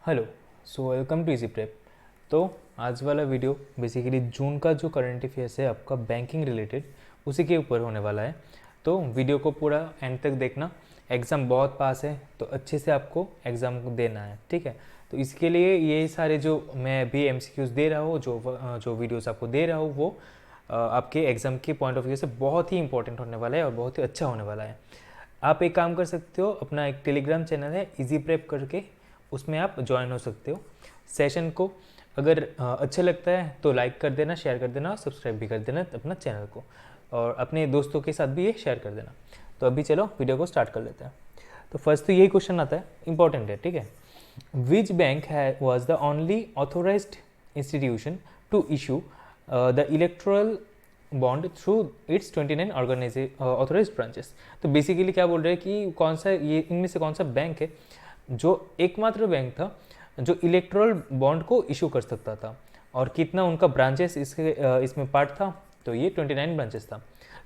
Hello. So welcome to easy prep. तो आज वाला वीडियो बेसिकली जून का जो करंट अफेयर्स है आपका बैंकिंग रिलेटेड उसी के ऊपर होने वाला है। तो वीडियो को पूरा एंड तक देखना। एग्ज़ाम बहुत पास है तो अच्छे से आपको एग्ज़ाम को देना है, ठीक है। तो इसके लिए ये सारे जो मैं अभी एमसीक्यूज दे रहा हूँ, जो वीडियोस आपको दे रहा हूँ, वो आपके एग्ज़ाम के पॉइंट ऑफ व्यू से बहुत ही इंपॉर्टेंट होने वाला है और बहुत ही अच्छा होने वाला है। आप एक काम कर सकते हो, अपना एक टेलीग्राम चैनल है इजी प्रेप करके, उसमें आप ज्वाइन हो सकते हो। सेशन को अगर अच्छा लगता है तो लाइक कर देना, शेयर कर देना और सब्सक्राइब भी कर देना अपना चैनल को, और अपने दोस्तों के साथ भी ये शेयर कर देना। तो अभी चलो वीडियो को स्टार्ट कर लेते हैं। तो फर्स्ट तो यही क्वेश्चन आता है, इंपॉर्टेंट है, ठीक है। Which bank was the only authorised institution to issue the electoral bond through its 29 authorise branches. तो बेसिकली क्या बोल रहे हैं कि कौन सा ये इनमें से कौन सा बैंक है जो एकमात्र बैंक था जो इलेक्ट्रल बॉन्ड को इशू कर सकता था, और कितना उनका ब्रांचेस इसमें पार्ट था। तो ये 29 ब्रांचेस था।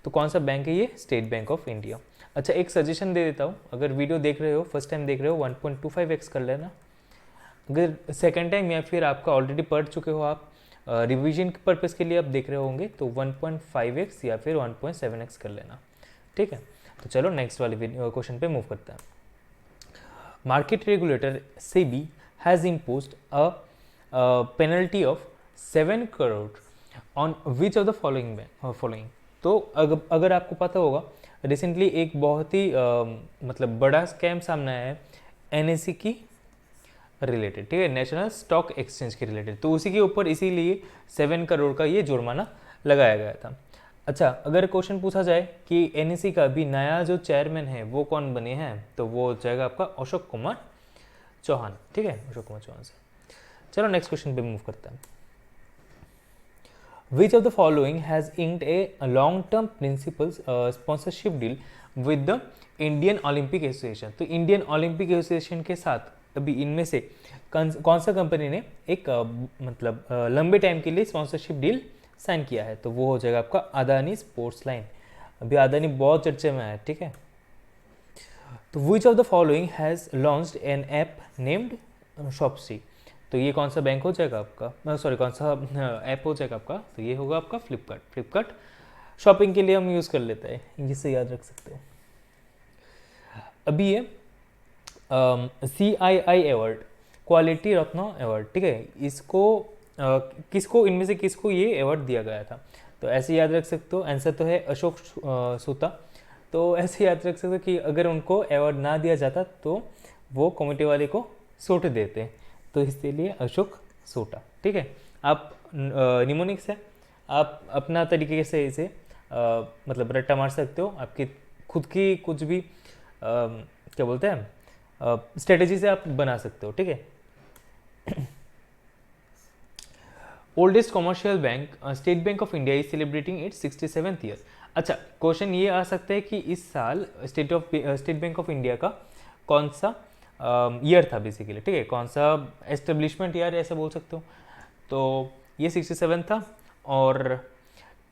तो कौन सा बैंक है ये? State Bank of India. अच्छा, एक सजेशन दे देता हूँ, अगर वीडियो देख रहे हो, फर्स्ट टाइम देख रहे हो, 1.25x कर लेना। अगर सेकेंड टाइम या फिर आपका ऑलरेडी पढ़ चुके हो, आप रिवीजन के पर्पज़ के लिए आप देख रहे होंगे, तो 1.5x या फिर 1.7x कर लेना, ठीक है। तो चलो नेक्स्ट वाले क्वेश्चन पे मूव करते हैं। Market regulator SEBI has imposed a penalty of 7 crore on which of the following। तो अगर आपको पता होगा, रिसेंटली एक बहुत ही मतलब बड़ा स्कैम सामने आया है एनएससी की रिलेटेड, ठीक है, नेशनल स्टॉक एक्सचेंज के रिलेटेड। तो उसी के ऊपर इसीलिए 7 करोड़ का ये जुर्माना लगाया गया था। अच्छा, अगर क्वेश्चन पूछा जाए कि एनएससी का अभी नया जो चेयरमैन है वो कौन बने हैं, तो वो हो जाएगा आपका अशोक कुमार चौहान, ठीक है, अशोक कुमार चौहान से। चलो नेक्स्ट क्वेश्चन पे मूव करते हैं। Which of the following has inked a long term principal sponsorship deal with the Indian Olympic Association. तो इंडियन ओलंपिक एसोसिएशन के साथ अभी इनमें से कौन सा कंपनी ने एक मतलब लंबे टाइम के लिए स्पॉन्सरशिप डील साइन किया है? तो वो हो जाएगा आपका अदानी स्पोर्ट्स लाइन। अभी अदानी बहुत चर्चे में है, ठीक है। तो विच of the following has launched N app named Shopsy. तो ये कौन सा बैंक हो जाएगा आपका, सॉरी कौन सा ऐप हो जाएगा आपका? तो ये होगा आपका फ्लिपकार्ट। फ्लिपकार्ट शॉपिंग के लिए हम यूज़ कर लेते हैं, जिससे याद रख सकते हो। अभी ये CII अवार्ड, क्वालिटी रत्न अवार्ड, ठीक है, इसको किसको, इनमें से किसको ये अवार्ड दिया गया था? तो ऐसे याद रख सकते हो, आंसर तो है अशोक सूता। तो ऐसे याद रख सकते हो कि अगर उनको अवार्ड ना दिया जाता तो वो कमेटी वाले को सूट देते, तो इसलिए अशोक सूटा, ठीक है। आप निमोनिक्स है, आप अपना तरीके से इसे मतलब रट्टा मार सकते हो, आपकी खुद की कुछ भी क्या बोलते हैं स्ट्रेटेजी से आप बना सकते हो, ठीक है। Oldest commercial bank state Bank of India is celebrating it's 67th year. अच्छा, क्वेश्चन ये आ सकता है कि इस साल स्टेट बैंक ऑफ इंडिया का कौन सा ईयर था बेसिकली, ठीक है, कौन सा एस्टेब्लिशमेंट ईयर ऐसे बोल सकते हो। तो ये 67 था, और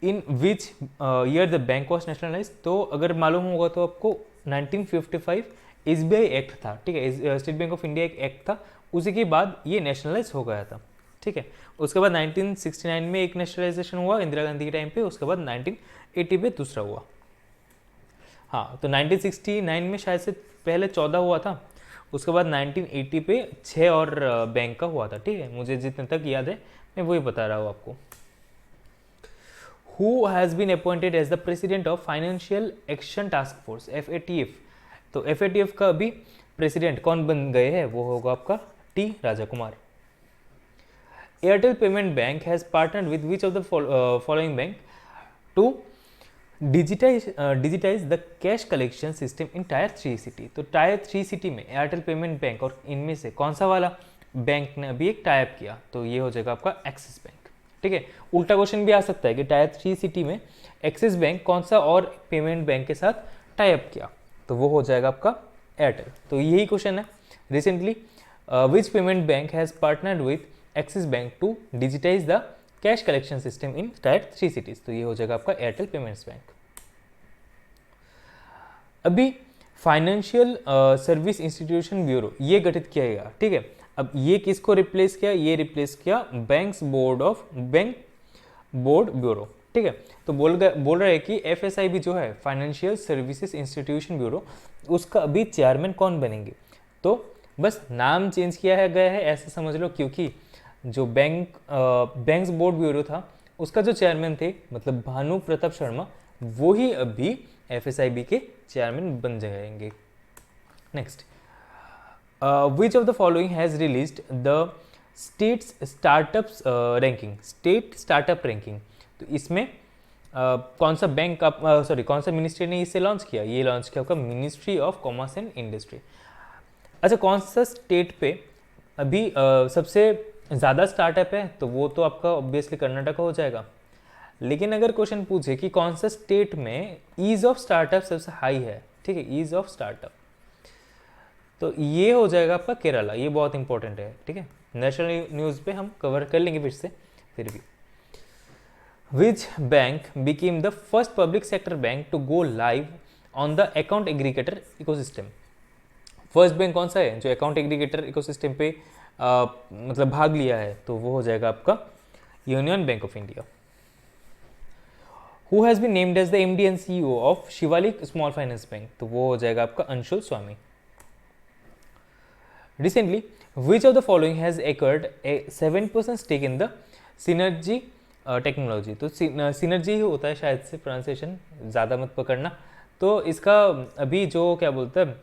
in which year the bank was nationalize. तो अगर मालूम होगा तो आपको 1955 SBI एक्ट था, ठीक है, स्टेट बैंक ऑफ इंडिया एक एक्ट था, उसी के बाद ये नेशनलाइज हो गया था, ठीक है। उसके बाद 1969 में एक नेशनलाइजेशन हुआ इंदिरा गांधी के टाइम पे, उसके बाद 1980 पे दूसरा हुआ। हाँ, तो 1969 में शायद से पहले 14 हुआ था, उसके बाद 1980 पे 6 और बैंक का हुआ था, ठीक है, मुझे जितने तक याद है मैं वही बता रहा हूँ आपको। Who has been appointed as the president of Financial Action Task Force FATF। तो FATF का अभी प्रेसिडेंट कौन बन गए हैं? वो होगा आपका T Raja Kumar. Airtel payment bank has partnered with which of the following bank to digitize the cash collection system in tier 3 city. तो टायर 3 सिटी में एयरटेल पेमेंट बैंक और इनमें से कौन सा वाला बैंक ने अभी एक टाइप किया? तो ये हो जाएगा आपका एक्सिस बैंक, ठीक है। उल्टा क्वेश्चन भी आ सकता है कि टायर 3 सिटी में एक्सिस बैंक कौन सा और पेमेंट बैंक के साथ टाइप किया? तो वो हो जाएगा आपका एयरटेल। तो यही क्वेश्चन है, recently which payment bank has partnered with Axis bank to digitize the cash collection system in tier 3 cities. तो ये हो जाएगा आपका एयरटेल पेमेंट्स बैंक। अभी फाइनेंशियल सर्विस इंस्टीट्यूशन ब्यूरो ये गठित किया गया, ठीक है। अब ये किसको रिप्लेस किया, ये रिप्लेस किया बैंक बोर्ड ब्यूरो, ठीक है। तो बोल रहा है कि FSIB जो है फाइनेंशियल सर्विसेज इंस्टीट्यूशन ब्यूरो, उसका अभी चेयरमैन कौन बनेंगे, तो बस नाम चेंज किया गया है ऐसा समझ लो, क्योंकि जो बैंक्स बोर्ड ब्यूरो था उसका जो चेयरमैन थे मतलब भानु प्रताप शर्मा, वो ही अभी FSIB के चेयरमैन बन जाएंगे। Next, which of the following has released the states startups ranking, state startup ranking. तो इसमें कौन सा बैंक कौन सा मिनिस्ट्री ने इसे लॉन्च किया, ये लॉन्च किया आपका ministry of commerce and industry. अच्छा, कौन सा स्टेट पे अभी सबसे ज़्यादा स्टार्टअप है, तो वो तो आपका ऑब्वियसली कर्नाटक हो जाएगा। लेकिन अगर क्वेश्चन पूछे कि कौन सा स्टेट में ईज ऑफ स्टार्टअप सबसे हाई है, ठीक है, ईज ऑफ स्टार्टअप, तो ये हो जाएगा आपका केरला। ये बहुत इंपॉर्टेंट है, ठीक है, नेशनल न्यूज़ पे हम कवर कर लेंगे फिर से। फिर भी which bank became the first public sector bank to go live on the account aggregator ecosystem. First bank कौन सा है जो अकाउंट एग्रीगेटर इकोसिस्टम पे मतलब भाग लिया है, तो वो हो जाएगा आपका Union Bank of India. Who has been named as the MD and CEO of Shivalik small finance bank, तो वो हो जाएगा आपका Anshul Swami. Recently, which of the following has acquired a 7% stake in the Synergy technology. तो सिनर्जी ही होता है शायद से, प्रोनाउंसिएशन ज़्यादा मत पकड़ना। तो इसका अभी जो क्या बोलते हैं,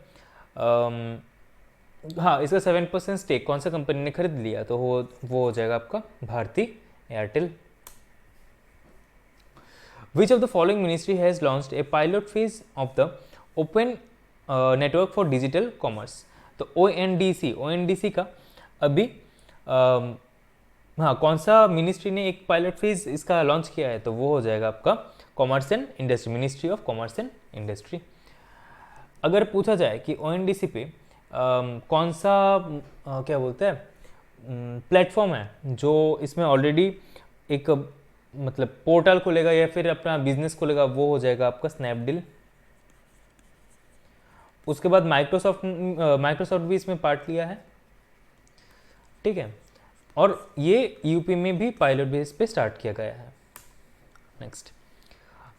हाँ, इसका 7% स्टेक कौन सा कंपनी ने खरीद लिया, तो वो हो जाएगा आपका Bharti Airtel. Which of the following ministry has launched a pilot phase of the open network for digital commerce. तो ONDC का अभी हाँ, कौन सा मिनिस्ट्री ने एक पायलट फेज इसका लॉन्च किया है, तो वो हो जाएगा आपका commerce and industry, ministry of commerce and industry. अगर पूछा जाए कि ONDC पे कौन सा क्या बोलते हैं प्लेटफॉर्म है जो इसमें ऑलरेडी एक मतलब पोर्टल खोलेगा या फिर अपना बिजनेस खोलेगा, वो हो जाएगा आपका स्नैपडील। उसके बाद माइक्रोसॉफ्ट भी इसमें पार्ट लिया है, ठीक है, और ये यूपी में भी पायलट बेस पे स्टार्ट किया गया है। Next,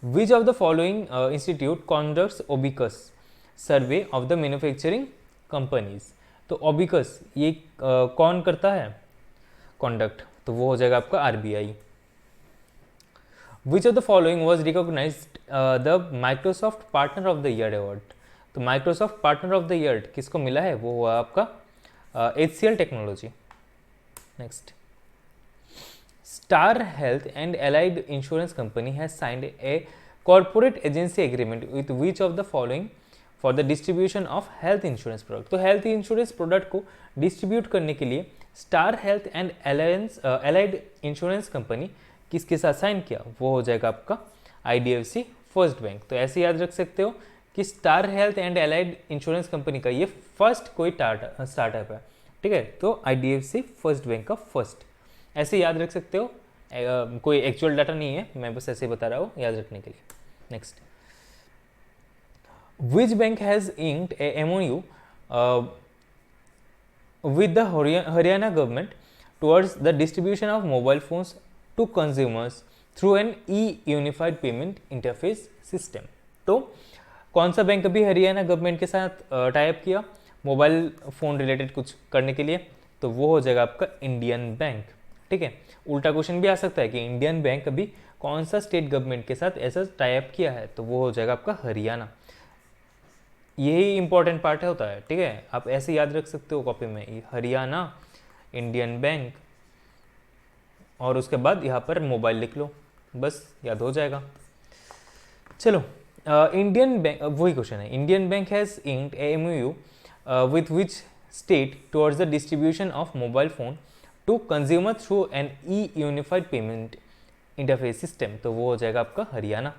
which of the following institute conducts OBICUS survey of the manufacturing companies. तो ओबिकस ये कौन करता है कॉन्डक्ट, तो वो हो जाएगा आपका RBI। Which of the following was recognized the Microsoft partner of the year award. तो Microsoft partner of the year किसको मिला है, वो हुआ आपका HCL technology. Next, star health and allied insurance company has signed a corporate agency agreement with which of the following for the distribution of health insurance product. तो health insurance product को distribute करने के लिए star health and allied insurance company किसके साथ sign किया, वो हो जाएगा आपका IDFC फर्स्ट बैंक। तो ऐसे याद रख सकते हो कि star health and allied insurance company का ये फर्स्ट कोई स्टार्टअप है, ठीक है, तो IDFC फर्स्ट बैंक का फर्स्ट, ऐसे याद रख सकते हो। कोई एक्चुअल डाटा नहीं है, मैं बस ऐसे बता रहा हूँ याद रखने के लिए। Next, which bank has inked A MOU with the Haryana government towards the distribution of mobile phones to consumers through an e-unified payment interface system। तो कौन सा बैंक अभी हरियाणा गवर्नमेंट के साथ टाई अप किया मोबाइल फ़ोन रिलेटेड कुछ करने के लिए, तो वो हो जाएगा आपका इंडियन बैंक, ठीक है। उल्टा क्वेश्चन भी आ सकता है कि इंडियन बैंक अभी कौन सा स्टेट गवर्नमेंट के साथ ऐसा टाई अप किया है, तो वो हो जाएगा आपका हरियाणा। यही इंपॉर्टेंट पार्ट होता है, ठीक है, आप ऐसे याद रख सकते हो कॉपी में, हरियाणा, इंडियन बैंक, और उसके बाद यहाँ पर मोबाइल लिख लो, बस याद हो जाएगा। चलो, इंडियन बैंक, वही क्वेश्चन है, Indian bank has inked A MOU with which state towards the distribution of mobile phone to consumer through an e-unified payment interface system, तो वो हो जाएगा आपका हरियाणा।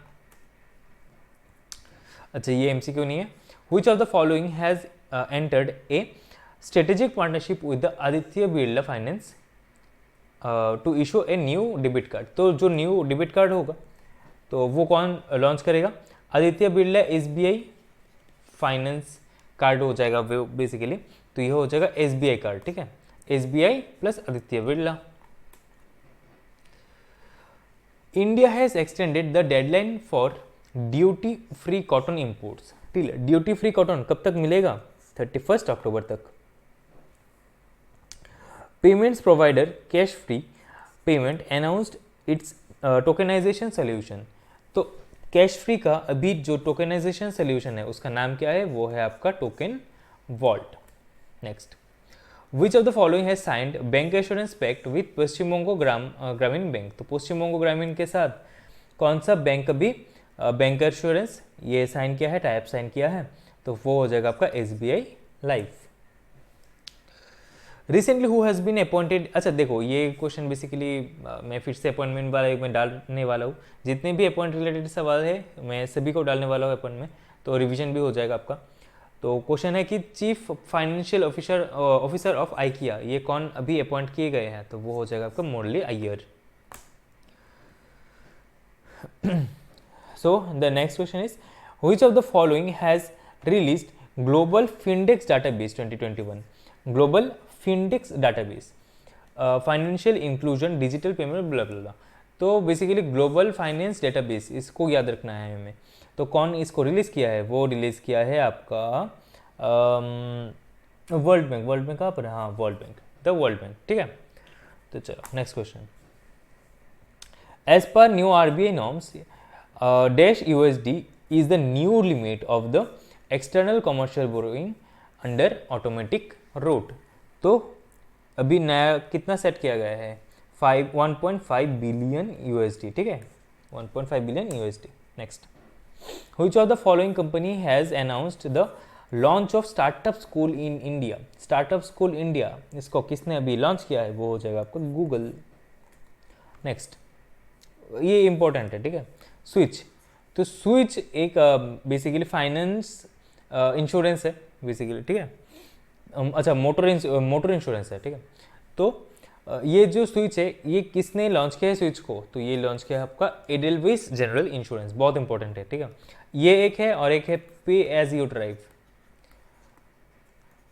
अच्छा, ये MCQ नहीं है। Which of the following has entered a strategic partnership with the Aditya Birla Finance to issue a new debit card। तो जो न्यू डेबिट कार्ड होगा तो वो कौन लॉन्च करेगा, Aditya Birla SBI finance card हो जाएगा वो बेसिकली, तो ये हो जाएगा SBI कार्ड, ठीक है। SBI plus Aditya Birla. India has extended the deadline for duty free cotton imports. ठीक है, ड्यूटी फ्री कॉटन कब तक मिलेगा? 31 अक्टूबर तक। Payments provider cash free payment announced its tokenisation solution. तो कैश फ्री का अभी जो टोकनाइजेशन सोल्यूशन है उसका नाम क्या है? वो है आपका token vault. Next, which of the following has signed bancassurance pact with Paschim Banga Gramin bank. तो पश्चिम बंगो ग्रामीण के साथ कौन सा बैंक अभी बैंक एश्योरेंस ये साइन किया है, टाइप साइन किया है? तो वो हो जाएगा आपका SBI life. Recently who has been appointed. अच्छा देखो, ये क्वेश्चन बेसिकली मैं फिर से अपॉइंटमेंट वाला एक में डालने वाला हूँ। जितने भी अपॉइंट रिलेटेड सवाल है मैं सभी को डालने वाला हूँ अपॉइंट में, तो रिवीजन भी हो जाएगा आपका। तो क्वेश्चन है कि chief financial officer of IKEA ये कौन अभी अपॉइंट किए गए हैं? तो वो हो जाएगा आपका मुरली Iyer. So the next question is, which of the following has released Global Findex Database 2021? Global Findex Database, financial inclusion, digital payment, blah blah. तो बेसिकली ग्लोबल फाइनेंस डेटाबेस, इसको याद रखना है हमें। तो कौन इसको रिलीज़ किया है? वो रिलीज़ किया है आपका वर्ल्ड बैंक। वर्ल्ड बैंक कहाँ पर है? हाँ, world bank, the world bank. ठीक है, तो चलो next question. As per new RBI norms dash USD is the new limit of the external commercial borrowing under automatic route। तो अभी नया कितना सेट किया गया है? 1.5 बिलियन USD। ठीक है, 1.5 billion USD। Next, which of the following company has announced the launch of startup school in India? startup school India, इसको किसने अभी लॉन्च किया है? वो हो जाएगा आपका गूगल। नेक्स्ट, ये इंपॉर्टेंट है। ठीक है, स्विच। तो स्विच एक बेसिकली फाइनेंस इंश्योरेंस है बेसिकली। ठीक है, अच्छा मोटर इंश्योरेंस है। ठीक है, तो ये जो स्विच है ये किसने लॉन्च किया है स्विच को? तो ये लॉन्च किया है आपका एडेलवेस जनरल इंश्योरेंस। बहुत इंपॉर्टेंट है। ठीक है, ये एक है और एक है पे एज यू ड्राइव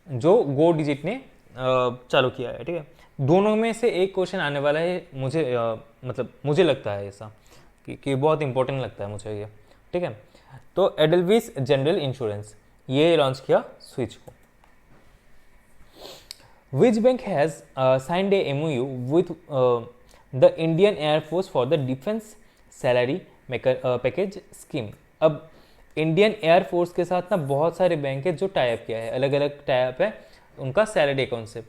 जो गो डिजिट ने चालू किया है। ठीक है, दोनों में से एक क्वेश्चन आने वाला है मुझे, मतलब मुझे लगता है ऐसा कि बहुत इंपॉर्टेंट लगता है मुझे ये। ठीक है, तो एडेलवेस जनरल इंश्योरेंस ये लॉन्च किया स्विच को। विच bank has signed A MOU with the Indian air force for the defence salary package scheme. अब इंडियन एयरफोर्स के साथ ना बहुत सारे बैंक है जो टाइप किया है, अलग अलग टाइप है उनका सैलरी अकाउंट से।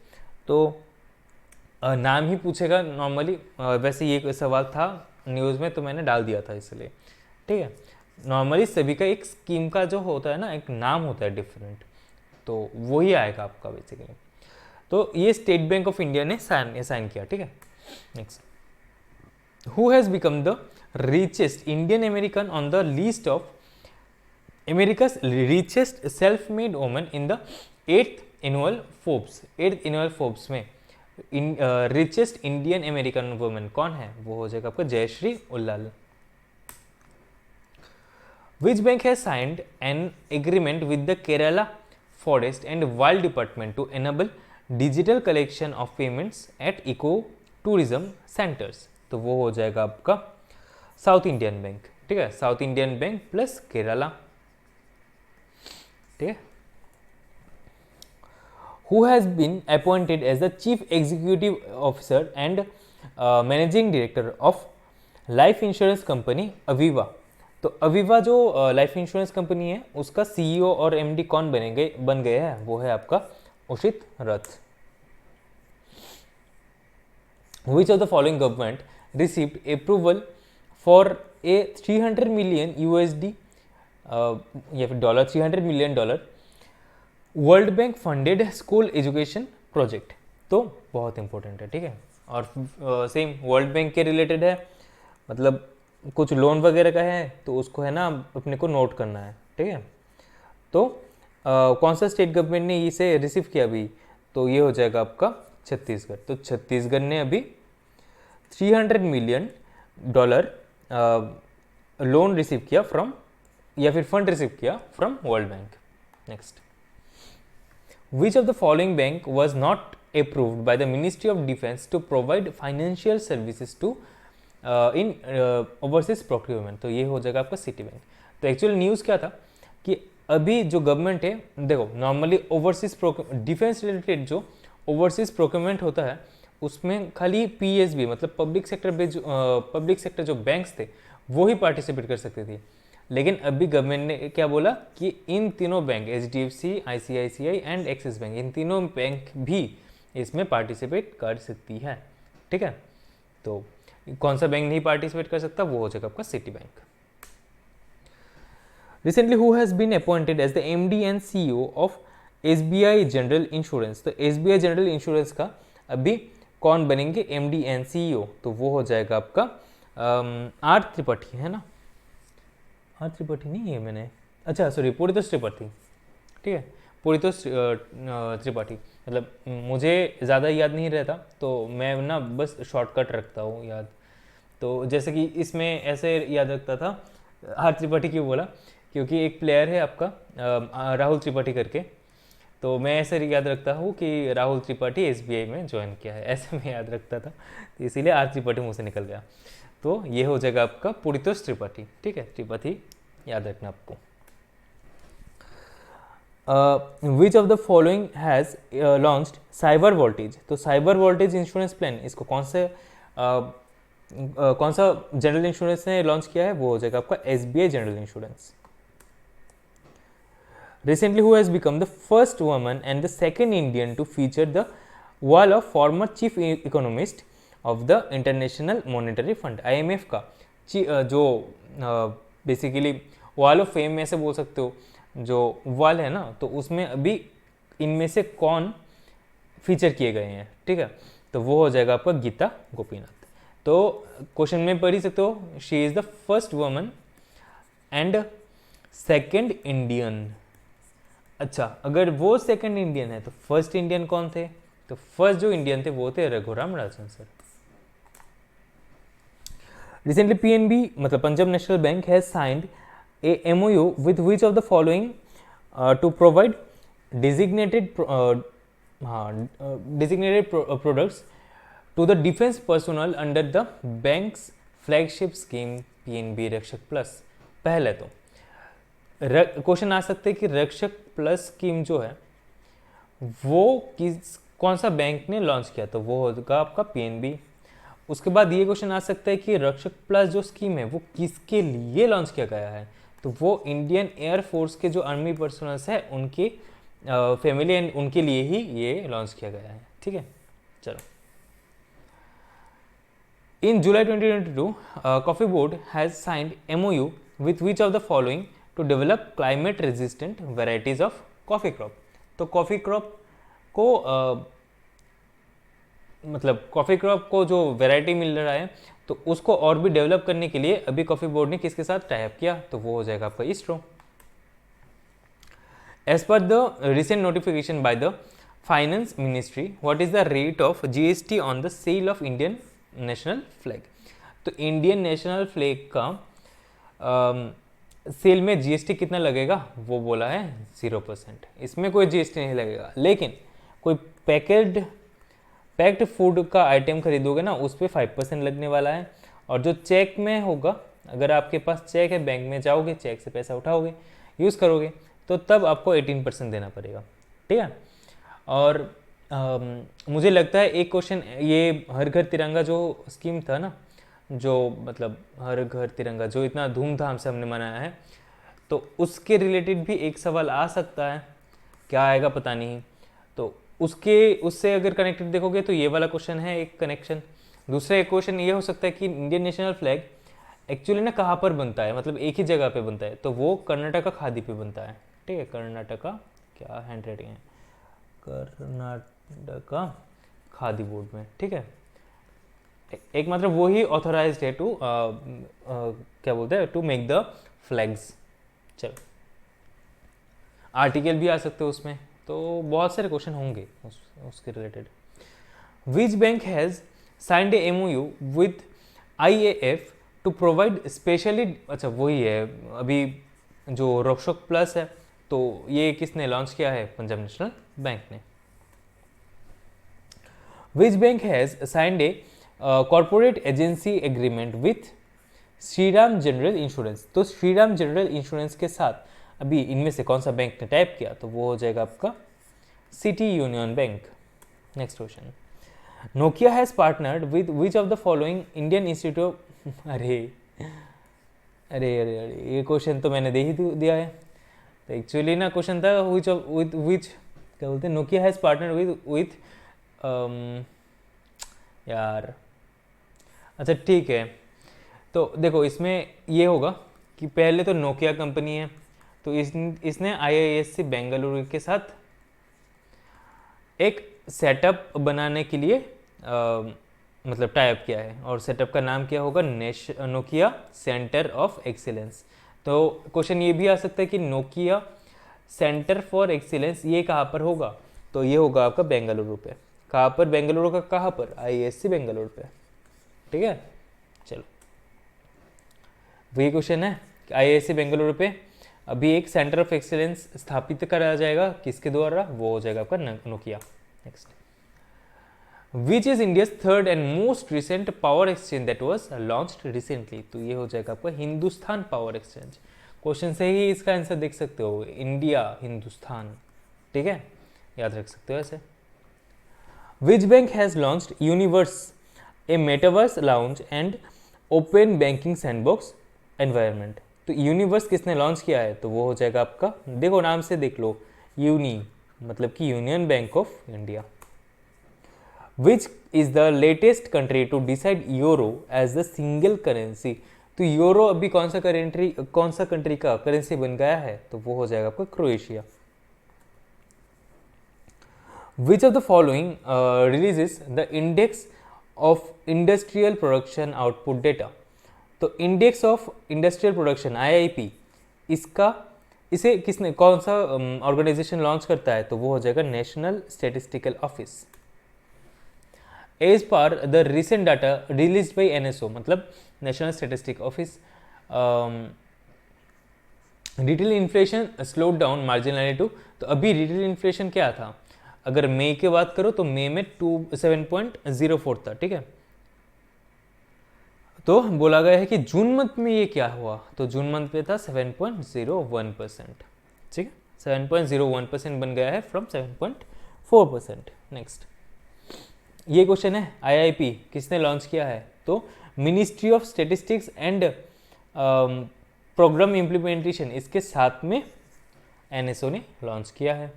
तो नाम ही पूछेगा नॉर्मली, वैसे ये सवाल था न्यूज़ में तो मैंने डाल दिया था इसलिए। ठीक है, नॉर्मली सभी का एक स्कीम का जो होता है ना एक नाम होता है डिफरेंट, तो वही आएगा आपका बेसिकली। तो ये स्टेट बैंक ऑफ इंडिया ने साइन किया। ठीक है, next, who has become the richest Indian American on the list of America's richest self made women in the 8th annual Forbes में रिचेस्ट इंडियन अमेरिकन वुमेन कौन है? वो हो जाएगा आपका Jayshree Ullal. Which bank has signed an agreement with the Kerala forest and wild department to enable digital collection of payments at eco tourism centres? तो वो हो जाएगा आपका साउथ इंडियन बैंक। ठीक है, south Indian bank plus Kerala. ठीक है, who has been appointed as the chief executive officer and managing director of life insurance company Aviva। तो अविवा जो लाइफ इंश्योरेंस कंपनी है उसका CEO और MD कौन बन गए हैं? वो है आपका उषित रथ। Which of the following government received approval for a 300 million USD या फिर dollar $300 million world bank funded school education project? तो बहुत इंपॉर्टेंट है। ठीक है, और सेम वर्ल्ड बैंक के रिलेटेड है, मतलब कुछ लोन वगैरह का है तो उसको है ना अपने को नोट करना है। ठीक है, तो कौन सा स्टेट गवर्नमेंट ने इसे रिसीव किया अभी? तो ये हो जाएगा आपका छत्तीसगढ़। तो छत्तीसगढ़ ने अभी $300 million लोन रिसीव किया फ्रॉम या फिर फंड रिसीव किया from world bank. Next, which of the following bank was not approved by the Ministry of Defense to provide financial services to in overseas procurement। तो ये हो जाएगा आपका Citi bank. तो एक्चुअली न्यूज़ क्या था कि अभी जो गवर्नमेंट है, देखो नॉर्मली ओवरसीज डिफेंस रिलेटेड जो ओवरसीज प्रोक्योरमेंट होता है उसमें खाली पीएसबी मतलब पब्लिक सेक्टर जो बैंक्स थे वो ही पार्टिसिपेट कर सकते थे। लेकिन अभी गवर्नमेंट ने क्या बोला कि इन तीनों bank HDFC, ICICI and Axis bank, इन तीनों बैंक भी इसमें पार्टिसिपेट कर सकती है। ठीक है, तो कौन सा बैंक नहीं पार्टिसिपेट कर सकता, वो हो जाएगा आपका Citi bank. Recently who has been appointed as the MD and CEO of SBI general insurance. तो एसबीआई जनरल इंश्योरेंस का अभी कौन बनेंगे एमडी एंड सीईओ, तो वो हो जाएगा आपका आर त्रिपाठी, है ना? आर त्रिपाठी नहीं है मैंने, अच्छा सॉरी, पुरीतोष त्रिपाठी। ठीक है, पुरीतोष त्रिपाठी, मतलब मुझे ज़्यादा याद नहीं रहता तो मैं ना बस शॉर्टकट रखता हूँ याद। तो जैसे कि इसमें ऐसे याद रखता था, आर त्रिपाठी क्यों बोला, क्योंकि एक प्लेयर है आपका राहुल त्रिपाठी करके, तो मैं ऐसे याद रखता हूँ कि राहुल त्रिपाठी एसबीआई में ज्वाइन किया है, ऐसे मैं याद रखता था, तो इसीलिए आर त्रिपाठी मुँह से निकल गया। तो ये हो जाएगा आपका पुरीतोष त्रिपाठी। ठीक है, त्रिपाठी याद रखना आपको। विच of the following has launched cyber voltage. तो साइबर वोल्टेज इंश्योरेंस प्लान, इसको कौन सा जनरल इंश्योरेंस ने लॉन्च किया है, वो हो जाएगा आपका SBI general insurance. Recently, who has become the first woman and the second Indian to feature the wall of former chief economist of the International Monetary Fund (IMF) का जो basically wall of fame में से बोल सकते हो, जो wall है ना, तो उसमें अभी इनमें से कौन फीचर किए गए हैं। ठीक है, तो वो हो जाएगा आपका गीता गोपीनाथ। तो क्वेश्चन में पढ़ ही सकते हो, she is the first woman and second Indian. अच्छा, अगर वो सेकंड इंडियन है तो फर्स्ट इंडियन कौन थे? तो फर्स्ट जो इंडियन थे वो थे Raghuram Rajan sir. Recently PNB मतलब Punjab National Bank has signed a MOU with which of the following to provide designated products to the defence personal under the bank's flagship scheme PNB Rakshak plus. पहले तो question आ सकते हैं कि रक्षक प्लस स्कीम जो है वो कौन सा बैंक ने लॉन्च किया, तो वो होगा आपका पीएनबी। उसके बाद ये क्वेश्चन आ सकता है कि रक्षक प्लस जो स्कीम है वो किसके लिए लॉन्च किया गया है, तो वो इंडियन एयर फोर्स के जो आर्मी पर्सनल्स है उनके फैमिली एंड उनके लिए ही ये लॉन्च किया गया है। ठीक है, चलो। In July 2022 coffee board has signed MOU with which of the following to develop climate resistant varieties of coffee crop. तो कॉफ़ी क्रॉप को मतलब कॉफ़ी क्रॉप को जो वेराइटी मिल रहा है तो उसको और भी डेवलप करने के लिए अभी कॉफ़ी बोर्ड ने किसके साथ टाई अप किया, तो वो हो जाएगा आपका ISRO. As per the recent notification by the finance ministry, what is the rate of GST on the sale of Indian national flag. तो इंडियन नेशनल फ्लैग का सेल में जीएसटी कितना लगेगा, वो बोला है 0%। इसमें कोई जीएसटी नहीं लगेगा, लेकिन कोई पैक्ड फूड का आइटम खरीदोगे ना उस पर 5% लगने वाला है। और जो चेक में होगा, अगर आपके पास चेक है, बैंक में जाओगे, चेक से पैसा उठाओगे, यूज़ करोगे, तो तब आपको 18% देना पड़ेगा। ठीक है, और मुझे लगता है एक क्वेश्चन, ये हर घर तिरंगा जो स्कीम था ना, जो मतलब हर घर तिरंगा जो इतना धूमधाम से हमने मनाया है, तो उसके रिलेटेड भी एक सवाल आ सकता है, क्या आएगा पता नहीं। तो उससे अगर कनेक्टेड देखोगे तो ये वाला क्वेश्चन है एक कनेक्शन। दूसरा एक क्वेश्चन ये हो सकता है कि इंडियन नेशनल फ्लैग एक्चुअली ना कहाँ पर बनता है, मतलब एक ही जगह पे बनता है, तो वो कर्नाटका खादी पे बनता है। ठीक है, कर्नाटका, क्या हैंड राइटिंग है, कर्नाटका खादी बोर्ड में। ठीक है, एक मतलब वो ही ऑथोराइज्ड है टू क्या बोलते हैं, टू मेक द फ्लैग्स। चलो, आर्टिकल भी आ सकते हो उसमें, तो बहुत सारे क्वेश्चन होंगे उसके related. Which bank has signed a MOU with IAF to provide specially, अच्छा वही है अभी जो रक्षक प्लस है, तो ये किसने लॉन्च किया है, पंजाब नेशनल बैंक ने। विच bank has signed a corporate agency agreement with Shriram general insurance. तो श्रीराम जनरल इंश्योरेंस के साथ अभी इनमें से कौन सा बैंक ने टाइप किया, तो वो हो जाएगा आपका city union bank. Next question, Nokia has partnered with which of the following Indian institute of, अरे अरे अरे अरे ये क्वेश्चन तो मैंने दे ही दिया है। तो एक्चुअली ना क्वेश्चन था विच ऑफ विथ विच, क्या बोलते हैं, नोकिया हैज पार्टनर विथ यार, अच्छा ठीक है। तो देखो इसमें ये होगा कि पहले तो नोकिया कंपनी है, तो इसने IISc बेंगलुरु के साथ एक सेटअप बनाने के लिए मतलब टाइप किया है, और सेटअप का नाम क्या होगा, नोकिया सेंटर ऑफ एक्सीलेंस। तो क्वेश्चन ये भी आ सकता है कि नोकिया सेंटर फॉर एक्सीलेंस ये कहाँ पर होगा, तो ये होगा आपका बेंगलुरु पे। कहाँ पर, बेंगलुरु का कहाँ पर, IISc बेंगलुरु पे, ठीक है। चलो वही क्वेश्चन है, IISc बेंगलुरु पे अभी एक सेंटर ऑफ एक्सीलेंस स्थापित करा जाएगा, किसके द्वारा, वो हो जाएगा आपका Nokia. Next, which is India's third and most recent power exchange that was launched recently, तो ये हो जाएगा आपका हिंदुस्तान पावर एक्सचेंज। क्वेश्चन से ही इसका आंसर देख सकते हो, इंडिया हिंदुस्तान, ठीक है, याद रख सकते हो ऐसे। विच bank has launched universe, A metaverse lounge and open banking sandbox environment. तो यूनिवर्स किसने लॉन्च किया है, तो वो हो जाएगा आपका, देखो नाम से देख लो, यूनी मतलब कि Union Bank of India. Which is the latest country to decide euro as the single currency, तो यूरो अभी कौन सा कंट्री का करेंसी बन गया है, तो वो हो जाएगा आपका Croatia. Which of the following releases the index of industrial production output data, तो index of industrial production IIP, इसे किसने, कौन सा ऑर्गेनाइजेशन लॉन्च करता है, तो वो हो जाएगा national statistical office. As per the recent data release by NSO, मतलब national statistic office, retail inflation slowed down marginally to, तो अभी रिटेल इन्फ्लेशन क्या था, अगर मई की बात करो तो मई में 7.04 था, ठीक है। तो बोला गया है कि जून मंथ में ये क्या हुआ, तो जून मंथ में था 7.01%, ठीक है, 7.01% बन गया है फ्रॉम 7.4%। नेक्स्ट, ये क्वेश्चन है IIP किसने लॉन्च किया है, तो ministry of statistics and programme implementation, इसके साथ में NSO ने लॉन्च किया है।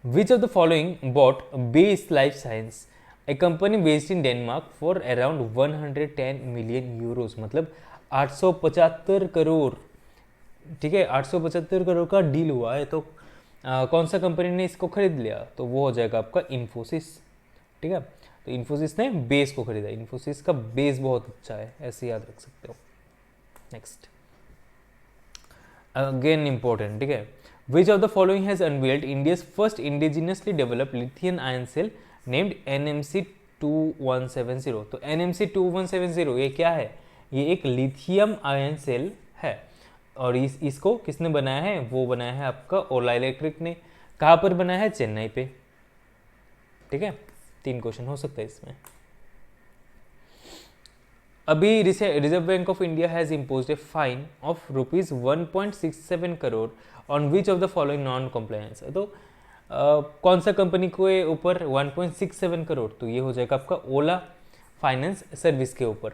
Which of the following bought base life science, a company based in Denmark for around 110 million euros, मतलब 875 करोड़, ठीक है, 875 करोड़ का डील हुआ है। तो कौन सा कंपनी ने इसको खरीद लिया, तो वो हो जाएगा आपका इन्फोसिस, ठीक है। तो इन्फोसिस ने बेस को खरीदा, इन्फोसिस का बेस बहुत अच्छा है, ऐसे याद रख सकते हो। नेक्स्ट, अगेन इंपॉर्टेंट, ठीक है, which of the following has unveiled India's first indigenously developed lithium ion cell named NMC2170, तो NMC2170 ये क्या है, ये एक लिथियम आयन सेल है, और इसको किसने बनाया है, वो बनाया है आपका ओला इलेक्ट्रिक ने। कहाँ पर बनाया है, चेन्नई पे, ठीक है। 3 क्वेश्चन हो सकता है इसमें। अभी reserve Bank of India has imposed a fine of ₹1.67 crore on which of the following non compliance, तो कौन सा कंपनी के ऊपर 1.67 करोड़, तो ये हो जाएगा आपका ओला फाइनेंस सर्विस के ऊपर।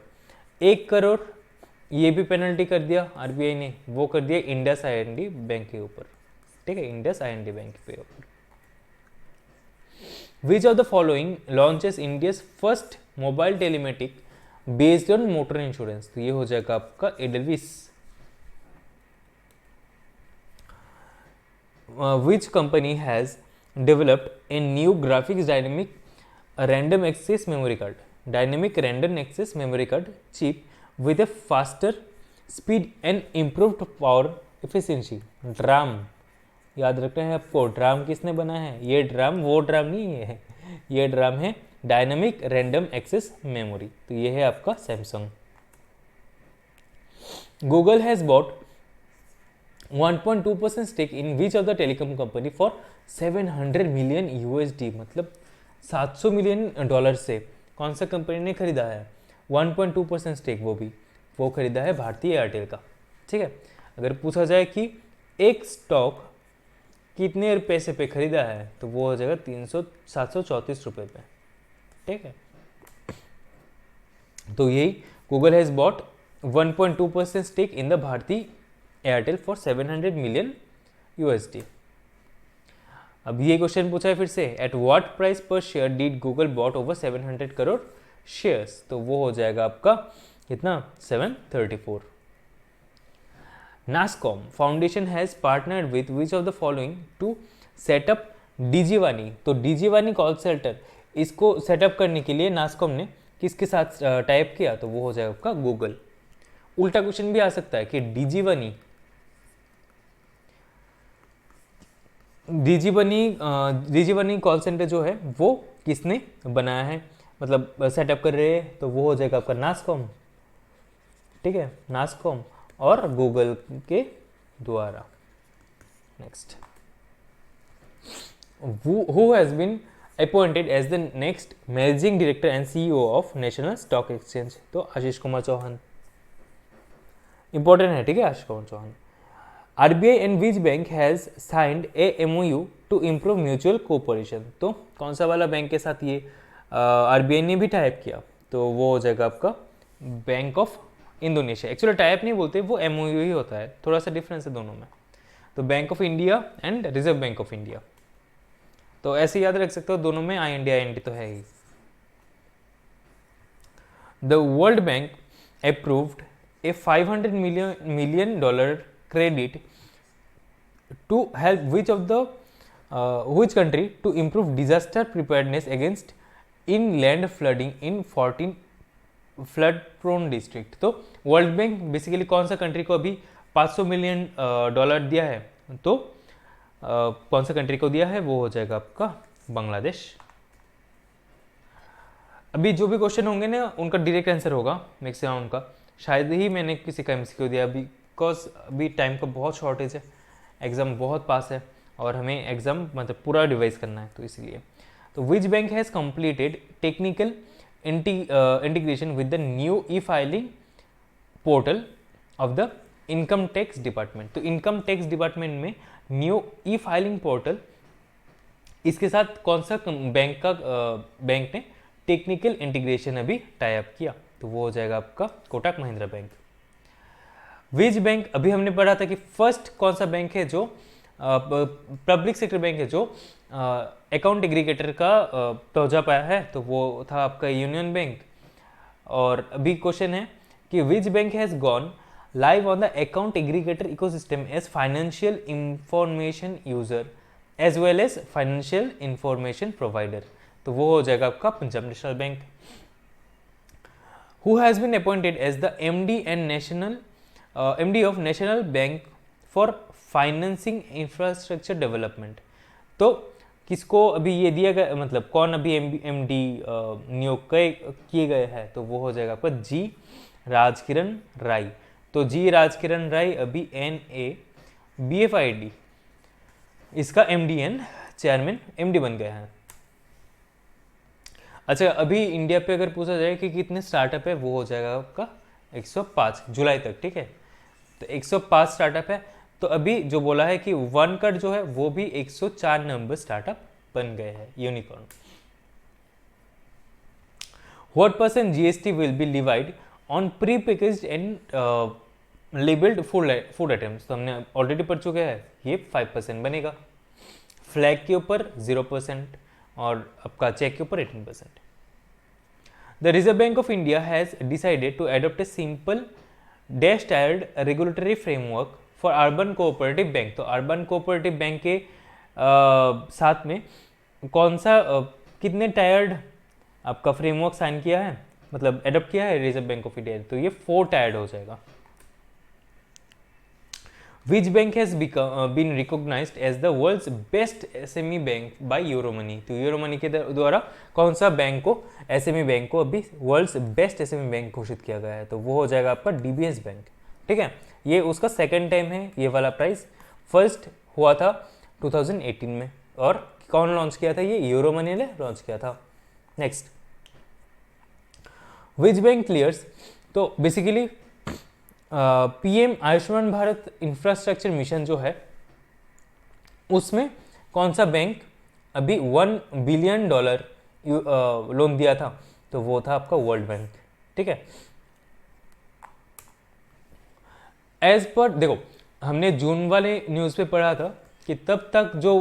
1 करोड़ ये भी पेनल्टी कर दिया RBI ने, वो कर दिया इंडस IND बैंक के ऊपर, ठीक है, इंडस IND बैंक के ऊपर। विच of the following launches India's first mobile telematic based on motor insurance, तो ये हो जाएगा आपका एडलविस। Which company has developed a new graphics dynamic random access memory card, dynamic random access memory card chip with a faster speed and improved power efficiency, drum याद रखना है आपको। Drum किसने बनाया है, ये ड्राम वो ड्राम नहीं है, ये ड्राम है डायनामिक रैंडम एक्सेस मेमोरी, तो ये है आपका Samsung. Google has bought 1.2% stake in which of the telecom company for 700 million USD, मतलब 700 मिलियन डॉलर से कौन सा कंपनी ने खरीदा है 1.2% स्टेक, वो खरीदा है भारतीय एयरटेल का। ठीक है, अगर पूछा जाए कि एक स्टॉक कितने पैसे पे खरीदा है तो वो हो जाएगा 734 रुपये पे। ठीक है, तो यही Google has bought 1.2% stake in the Bharti Airtel for 700 million USD. अब ये क्वेश्चन पूछा है फिर से, एट व्हाट प्राइस पर share did Google bought over 700 crore shares, तो वो हो जाएगा आपका कितना 734। NASSCOM foundation has partnered with which of the following to set up DigiVaani, तो डीजीवानी कॉल सेंटर इसको सेटअप करने के लिए नासकॉम ने किसके साथ टाइप किया, तो वो हो जाएगा आपका गूगल। उल्टा क्वेश्चन भी आ सकता है कि डीजीवानी कॉल सेंटर जो है वो किसने बनाया है, मतलब सेटअप कर रहे हैं, तो वो हो जाएगा आपका नासकॉम। ठीक है, नासकॉम और गूगल के द्वारा। Next, who has been appointed as the next managing director and CEO of National Stock Exchange, तो आशीष कुमार चौहान, इंपॉर्टेंट है। ठीक है, Ashish Kumar Chauhan. RBI and which bank has signed a MOU to improve mutual cooperation, तो कौन सा वाला बैंक के साथ ये आरबीआई ने भी टाइप किया, तो वो हो जाएगा आपका bank of Indonesia. Actually type नहीं बोलते, वो एमओयू ही होता है, थोड़ा सा डिफरेंस है दोनों में। तो bank of India and reserve Bank of India, तो ऐसे याद रख सकते हो, दोनों में IND तो है ही। The world Bank approved a 500 million dollar credit to help which country to improve disaster preparedness against inland flooding in 14 flood prone district. तो वर्ल्ड बैंक बेसिकली कौन सा कंट्री को अभी 500 मिलियन डॉलर दिया है, तो कौन सा कंट्री को दिया है, वो हो जाएगा आपका बांग्लादेश। अभी जो भी क्वेश्चन होंगे ना उनका डायरेक्ट आंसर होगा मैक्सिमम उनका, शायद ही मैंने किसी का MCQ दिया बिकॉज अभी टाइम का बहुत शॉर्टेज है, एग्जाम बहुत पास है और हमें एग्जाम मतलब पूरा रिवाइज करना है, तो इसलिए। तो which bank has completed technical integration with the new e-filing portal of the income tax department, तो income tax department में new e-filing portal, इसके साथ कौन सा बैंक ने टेक्निकल इंटीग्रेशन अभी टाई अप किया, तो वो हो जाएगा आपका Kotak Mahindra bank. Which bank, अभी हमने पढ़ा था कि फर्स्ट कौन सा बैंक है जो पब्लिक सेक्टर बैंक है जो अकाउंट एग्रीगेटर का दर्जा पाया है, तो वो था आपका यूनियन बैंक। और अभी क्वेश्चन है कि which bank has gone live on the account aggregator ecosystem as financial information user as well as financial information provider, तो वो हो जाएगा आपका Punjab National Bank. Who has been appointed as the MD of national bank for financing infrastructure development, तो किसको अभी ये दिया गया, मतलब कौन अभी MD नियुक्त किए गए हैं, तो वो हो जाएगा आपका जी राजकिरण राय। तो जी राजकिरण राय अभी NABFID इसका MD एंड चेयरमैन MD बन गए हैं। अच्छा, अभी इंडिया पे अगर पूछा जाए कि कितने स्टार्टअप है, वो हो जाएगा आपका 105 जुलाई तक। ठीक है, तो 105 स्टार्टअप है, तो अभी जो बोला है कि वन कट जो है वो भी 104 नंबर स्टार्टअप बन गए हैं unicorn. What % GST will be levied on pre packaged and labelled food items, तो हमने ऑलरेडी पढ़ चुके हैं, ये 5% बनेगा। फ्लैग के ऊपर 0% और आपका चेक के ऊपर 18%। The Reserve Bank of India has decided to adopt a simple dash tiered regulatory framework for urban cooperative bank, तो अर्बन कोऑपरेटिव बैंक के साथ में कौन सा कितने टायर्ड आपका फ्रेमवर्क साइन किया है, मतलब एडॉप्ट किया है रिजर्व बैंक ऑफ इंडिया, तो ये 4 टायर्ड हो जाएगा। Which bank has been recognised as the world's best SME bank by Euromoney, तो यूरोमनी के द्वारा कौन सा बैंक को SME बैंक को अभी वर्ल्ड्स बेस्ट SME बैंक घोषित किया गया है, तो वो हो जाएगा आपका DBS बैंक। ठीक है, ये उसका सेकेंड टाइम है ये वाला प्राइस। फर्स्ट हुआ था 2018 में, और कौन लॉन्च किया था? ये यूरो मनी ने लॉन्च किया था। Next, which bank clears? तो basically PM Ayushman Bharat infrastructure mission जो है उसमें कौन सा बैंक अभी $1 बिलियन लोन दिया था? तो वो था आपका वर्ल्ड बैंक। ठीक है, एज पर देखो हमने जून वाले न्यूज़ पे पढ़ा था कि तब तक जो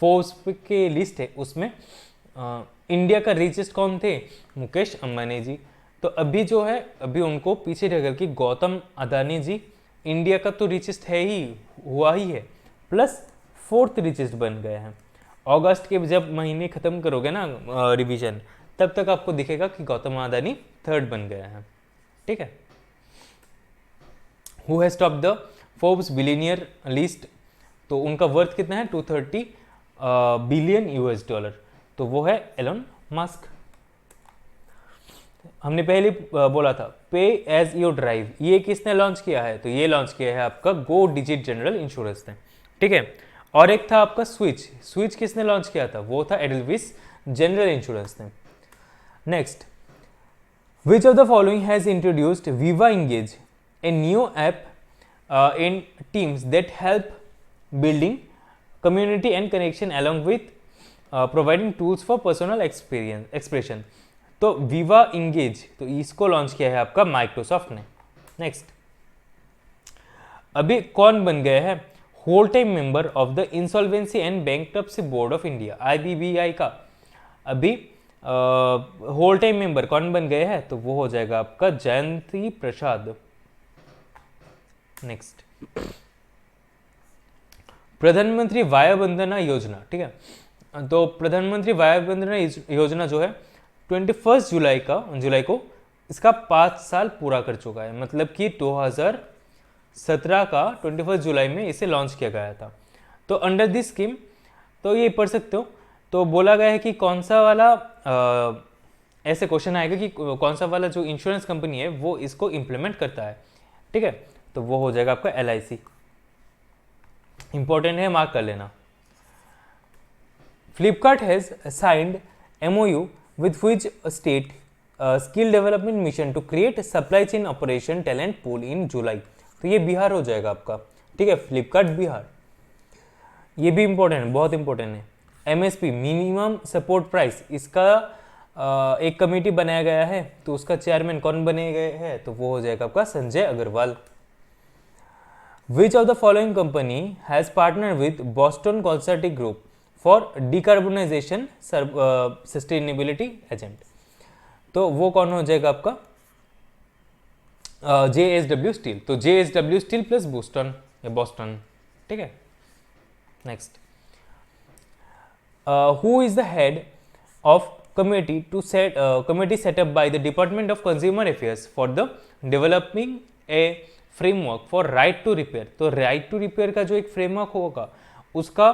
फोर्ब्स के लिस्ट है उसमें इंडिया का रिचेस्ट कौन थे? मुकेश अंबानी जी। तो अभी जो है अभी उनको पीछे ढकेल के गौतम अदानी जी इंडिया का तो रिचेस्ट है ही, हुआ ही है, प्लस फोर्थ रिचेस्ट बन गए हैं। अगस्त के जब महीने खत्म करोगे ना रिवीजन, तब तक आपको दिखेगा कि गौतम अदानी थर्ड बन गए हैं। ठीक है, who has top the Forbes billionaire list? तो उनका वर्थ कितना है? 230 बिलियन US$। तो वो है एलन मस्क। हमने पहले बोला था पे एज यू ड्राइव, ये किसने लॉन्च किया है? तो ये लॉन्च किया है आपका गो डिजिट जनरल इंश्योरेंस ने। ठीक है, और एक था आपका स्विच किसने लॉन्च किया था? वो था एडलविस जनरल इंश्योरेंस ने। Next, which of the following has introduced Viva Engage, a new app in teams that help building community and connection along with providing tools for personal expression। तो विवा engage, तो इसको launch किया है आपका Microsoft ने। Next, अभी कौन बन गया है whole time member of the Insolvency and Bankruptcy Board of India, IBBI का? अभी होल टाइम मेंबर कौन बन गए हैं? तो वो हो जाएगा आपका जयंती प्रसाद। नेक्स्ट, प्रधानमंत्री वाया वंदना योजना। ठीक है, तो प्रधानमंत्री वाया वंदना योजना जो है 21 जुलाई को इसका 5 साल पूरा कर चुका है। मतलब कि 2017 का 21 जुलाई में इसे लॉन्च किया गया था। तो अंडर दिस स्कीम, तो ये पढ़ सकते हो, तो बोला गया है कि कौन सा वाला ऐसे क्वेश्चन आएगा कि कौन सा वाला जो इंश्योरेंस कंपनी है वो इसको इम्प्लीमेंट करता है। ठीक है, तो वो हो जाएगा आपका LIC। इंपॉर्टेंट है, मार्क कर लेना। Flipkart has signed MOU with which state skill development mission to create supply chain operation talent pool in July. तो ये बिहार हो जाएगा आपका। ठीक है, फ्लिपकार्ट बिहार, ये भी इंपॉर्टेंट है, बहुत इंपॉर्टेंट है। MSP मिनिमम सपोर्ट प्राइस, इसका एक कमेटी बनाया गया है, तो उसका चेयरमैन कौन बने गए हैं? तो वो हो जाएगा आपका Sanjay Agarwal. Which of the following company has partnered with Boston Consulting Group for decarbonization sustainability agent? तो वो कौन हो जाएगा आपका? JSW steel. तो JSW स्टील प्लस बोस्टन या बॉस्टन। ठीक है, next, who is the head of committee set up by the Department of Consumer Affairs for the developing a framework for right to repair? तो right to repair का जो एक framework होगा उसका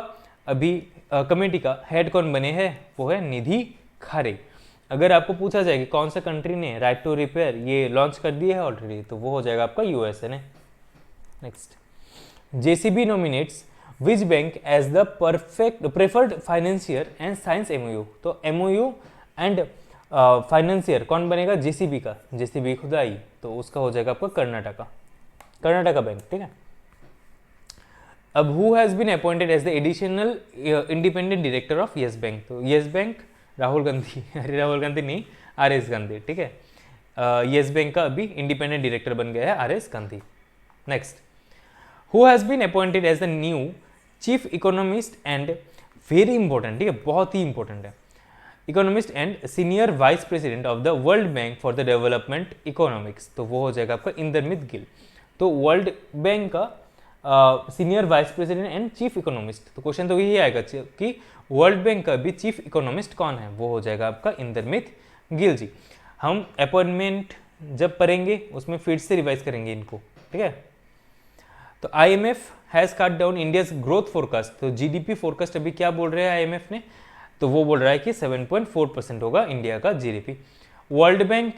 अभी कमेटी का हेड कौन बने हैं? वो है निधि खारे। अगर आपको पूछा जाए कि कौन सा कंट्री ने राइट टू रिपेयर ये लॉन्च कर दिया है ऑलरेडी, तो वो हो जाएगा आपका USA ने। Next, JCB nominates which bank as the preferred financier and signs MOU? तो MOU एंड फाइनेंशियर कौन बनेगा? JCB का, JCB खुदाई, तो उसका हो जाएगा आपका कर्नाटका बैंक। ठीक है, अब who has been appointed as the additional independent director of Yes bank? तो येस बैंक राहुल गांधी, अरे राहुल गांधी नहीं, RS गांधी। ठीक है, येस बैंक का अभी इंडिपेंडेंट डायरेक्टर बन गया है RS Gandhi. Next, who has been appointed as the new chief economist and, very important, ठीक है, बहुत ही इंपॉर्टेंट है, economist and senior vice president of the world bank for the development economics? तो वो हो जाएगा आपका इंदरमित गिल। तो वर्ल्ड बैंक का senior vice president and chief economist, तो क्वेश्चन तो यही आएगा कि वर्ल्ड बैंक का भी चीफ इकोनॉमिस्ट कौन है? वो हो जाएगा आपका इंदरमित गिल जी। हम अपॉइंटमेंट जब पढ़ेंगे उसमें फिर से रिवाइज करेंगे इनको। ठीक है, तो IMF has cut down India's growth forecast. तो GDP फोरकास्ट अभी क्या बोल रहे हैं IMF ने? तो वो बोल रहा है कि 7.4% होगा इंडिया का GDP। वर्ल्ड बैंक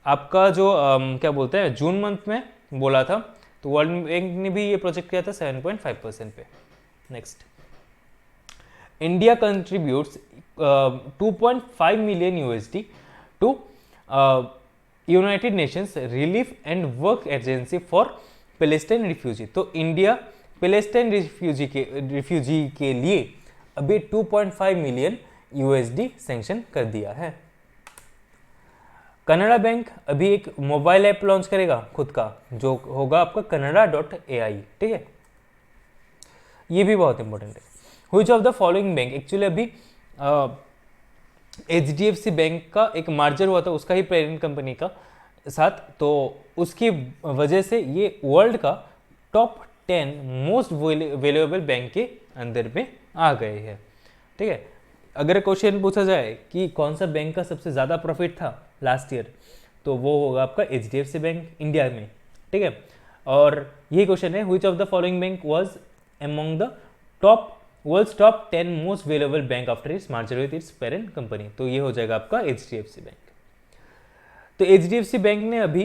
आपका जो क्या बोलते हैं जून मंथ में बोला था, तो वर्ल्ड बैंक ने भी ये प्रोजेक्ट किया था 7.5% पे। Next, India contributes 2.5 million USD to United Nations relief and work agency for Palestine refugee. तो इंडिया पैलेस्टाइन रिफ्यूजी के लिए अभी 2.5 मिलियन USD सैंक्शन कर दिया है। कनाडा बैंक अभी एक मोबाइल ऐप लॉन्च करेगा खुद का, जो होगा आपका kannada.ai, ठीक है, ये भी बहुत इंपॉर्टेंट है। Which of the following bank, actually अभी HDFC बैंक का एक मार्जर हुआ था उसका ही पेरेंट कंपनी का साथ, तो उसकी वजह से ये वर्ल्ड का टॉप 10 मोस्ट वैल्यूएबल बैंक के अंदर में आ गए हैं, ठीक है। अगर क्वेश्चन पूछा जाए कि कौन सा बैंक का सबसे ज़्यादा प्रॉफिट था लास्ट ईयर, तो वो होगा आपका HDFC बैंक इंडिया में, ठीक है। और यही क्वेश्चन है, which of the following bank was among the world's top 10 most valuable bank after its merger with its parent company, तो ये हो जाएगा आपका HDFC बैंक। तो HDFC बैंक ने अभी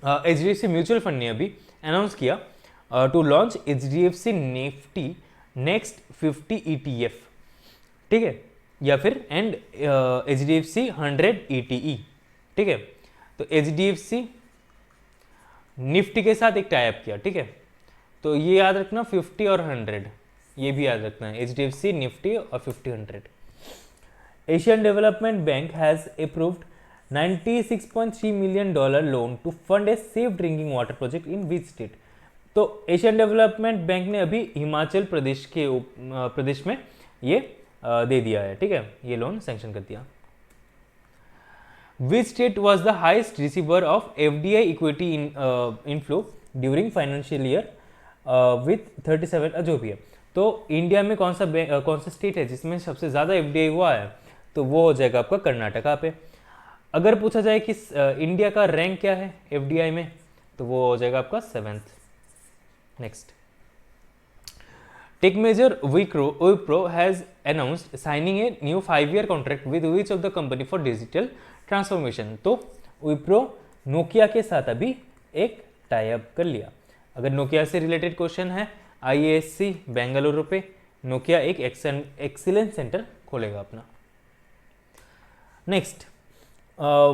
HDFC म्यूचुअल फंड ने अभी अनाउंस किया to launch HDFC Nifty next 50 ETF, ठीक है, या फिर एंड HDFC 100 ETE, ठीक है। तो HDFC निफ्टी के साथ एक टाई अप किया, ठीक है, तो ये याद रखना 50 और 100, ये भी याद रखना है, HDFC निफ्टी और 50-100। Asian development bank has approved $96.3 million loan to fund a safe drinking water project in which state. तो एशियन डेवलपमेंट बैंक ने अभी हिमाचल प्रदेश में ये दे दिया है, ठीक है, ये लोन सैंक्शन कर दिया। Which state was the highest receiver of FDI equity inflow during financial year with 37 जो भी है। तो इंडिया में कौन सा स्टेट है जिसमें सबसे ज़्यादा FDI हुआ है, तो वो हो जाएगा आपका कर्नाटका पे। अगर पूछा जाए कि इंडिया का रैंक क्या है FDI में, तो वो हो जाएगा आपका 7th। Next, TechMajor Wipro has announced signing a new 5-year contract with which of the company for digital transformation। तो Wipro नोकिया के साथ अभी एक टाई अप कर लिया। अगर नोकिया से रिलेटेड क्वेश्चन है, IISc बेंगलुरु पे नोकिया एक एक्सीलेंस सेंटर खोलेगा अपना। Next,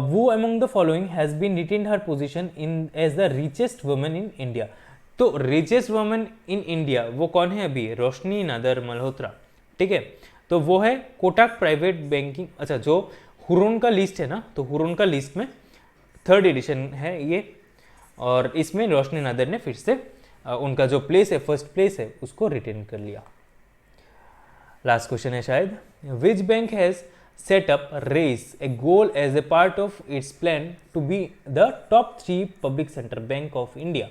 who among the following has been retained her position in as the richest woman in India। तो रिचेस्ट वुमन इन इंडिया वो कौन है अभी, रोशनी नादर मल्होत्रा, ठीक है। तो वो है कोटक प्राइवेट बैंकिंग, अच्छा जो हुरून का लिस्ट है ना, तो हुरून का लिस्ट में 3rd एडिशन है ये, और इसमें रोशनी नादर ने फिर से उनका जो प्लेस है, फर्स्ट प्लेस है, उसको रिटेन कर लिया। लास्ट क्वेश्चन है शायद, which bank has set up race a goal as a part of its plan to be the top 3 public sector bank of India.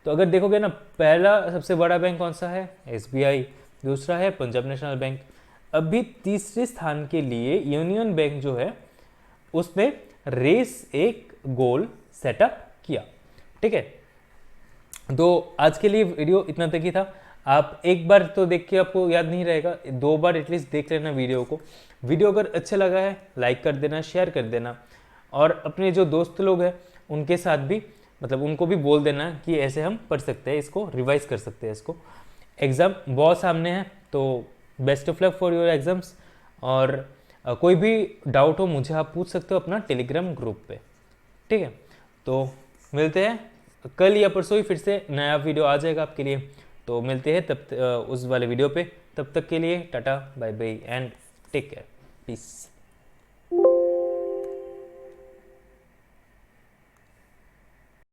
तो अगर देखोगे ना, पहला सबसे बड़ा बैंक कौन सा है, SBI, दूसरा है पंजाब नेशनल बैंक, अभी तीसरे स्थान के लिए यूनियन बैंक जो है उसने रेस एक गोल सेटअप किया, ठीक है। तो आज के लिए वीडियो इतना तक ही था। आप एक बार तो देख के आपको याद नहीं रहेगा, 2 बार एटलीस्ट देख लेना वीडियो को। वीडियो अगर अच्छा लगा है लाइक कर देना, शेयर कर देना, और अपने जो दोस्त लोग हैं उनके साथ भी, मतलब उनको भी बोल देना कि ऐसे हम पढ़ सकते हैं, इसको रिवाइज कर सकते हैं। इसको एग्ज़ाम बहुत सामने है, तो best of luck for your exams. और कोई भी डाउट हो मुझे आप पूछ सकते हो अपना टेलीग्राम ग्रुप पे, ठीक है। तो मिलते हैं कल या परसों ही, फिर से नया वीडियो आ जाएगा आपके लिए। तो मिलते हैं तब उस वाले वीडियो पे, तब तक के लिए tata bye bye and take care, piece.